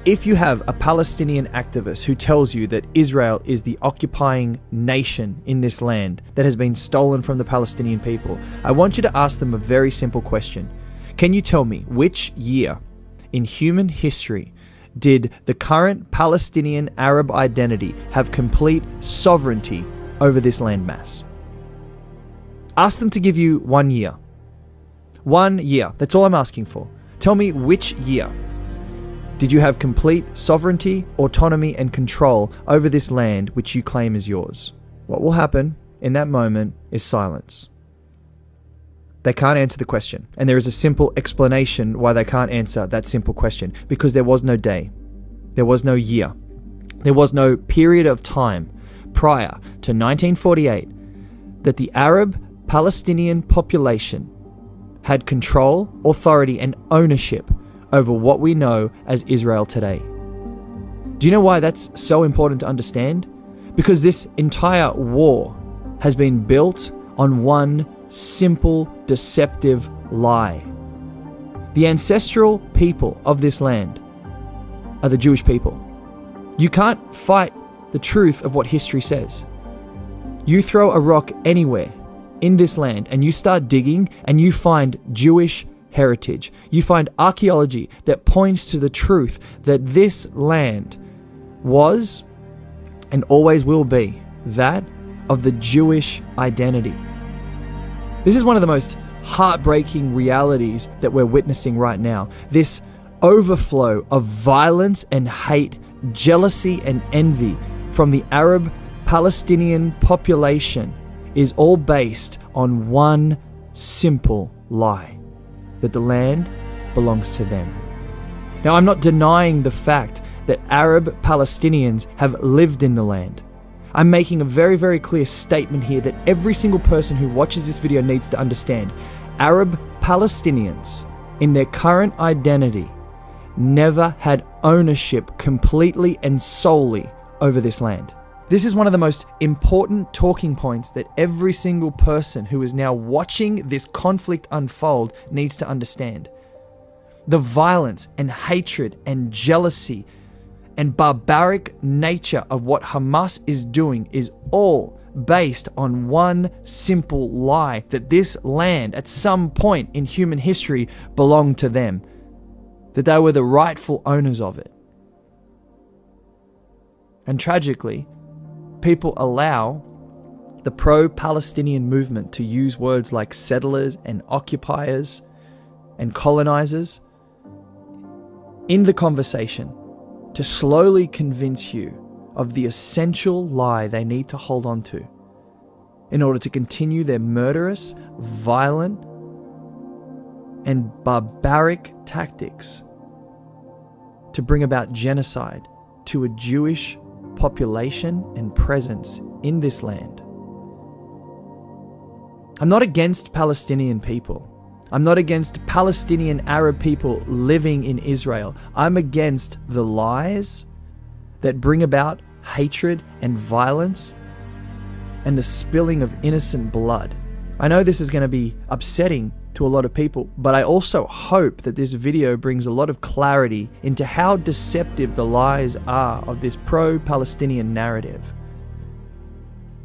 If you have a Palestinian activist who tells you that Israel is the occupying nation in this land that has been stolen from the Palestinian people, I want you to ask them a very simple question. Can you tell me which year in human history did the current Palestinian Arab identity have complete sovereignty over this landmass? Ask them to give you 1 year. 1 year. That's all I'm asking for. Tell me which year did you have complete sovereignty, autonomy, and control over this land which you claim is yours? What will happen in that moment is silence. They can't answer the question. And there is a simple explanation why they can't answer that simple question. Because there was no day. There was no year. There was no period of time prior to 1948 that the Arab Palestinian population had control, authority, and ownership over what we know as Israel today. Do you know why that's so important to understand? Because this entire war has been built on one simple, deceptive lie. The ancestral people of this land are the Jewish people. You can't fight the truth of what history says. You throw a rock anywhere in this land and you start digging and you find Jewish heritage. You find archaeology that points to the truth that this land was and always will be that of the Jewish identity. This is one of the most heartbreaking realities that we're witnessing right now. This overflow of violence and hate, jealousy and envy from the Arab Palestinian population is all based on one simple lie: that the land belongs to them. Now, I'm not denying the fact that Arab Palestinians have lived in the land. I'm making a very, very clear statement here that every single person who watches this video needs to understand. Arab Palestinians, in their current identity, never had ownership completely and solely over this land. This is one of the most important talking points that every single person who is now watching this conflict unfold needs to understand. The violence and hatred and jealousy and barbaric nature of what Hamas is doing is all based on one simple lie: that this land at some point in human history belonged to them, that they were the rightful owners of it. And tragically, people allow the pro-Palestinian movement to use words like settlers and occupiers and colonizers in the conversation to slowly convince you of the essential lie they need to hold on to in order to continue their murderous, violent, and barbaric tactics to bring about genocide to a Jewish population and presence in this land. I'm not against Palestinian people. I'm not against Palestinian Arab people living in Israel. I'm against the lies that bring about hatred and violence and the spilling of innocent blood. I know this is going to be upsetting to a lot of people, but I also hope that this video brings a lot of clarity into how deceptive the lies are of this pro-Palestinian narrative.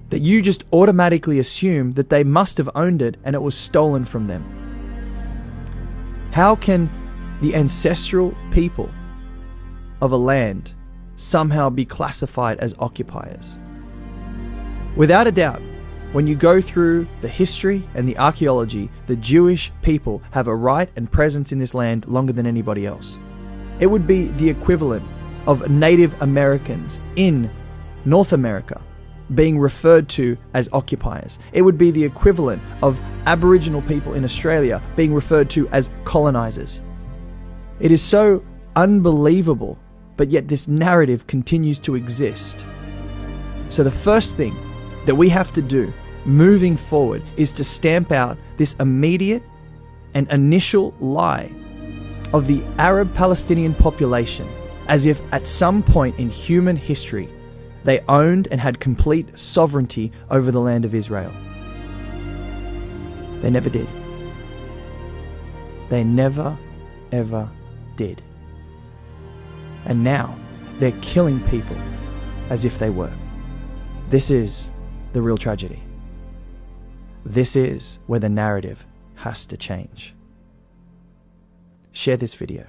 That you just automatically assume that they must have owned it and it was stolen from them. How can the ancestral people of a land somehow be classified as occupiers? Without a doubt, when you go through the history and the archaeology, the Jewish people have a right and presence in this land longer than anybody else. It would be the equivalent of Native Americans in North America being referred to as occupiers. It would be the equivalent of Aboriginal people in Australia being referred to as colonizers. It is so unbelievable, but yet this narrative continues to exist. So the first thing that we have to do moving forward is to stamp out this immediate and initial lie of the Arab Palestinian population as if at some point in human history they owned and had complete sovereignty over the land of Israel. They never did. They never, ever did. And now they're killing people as if they were. This is the real tragedy. This is where the narrative has to change. Share this video.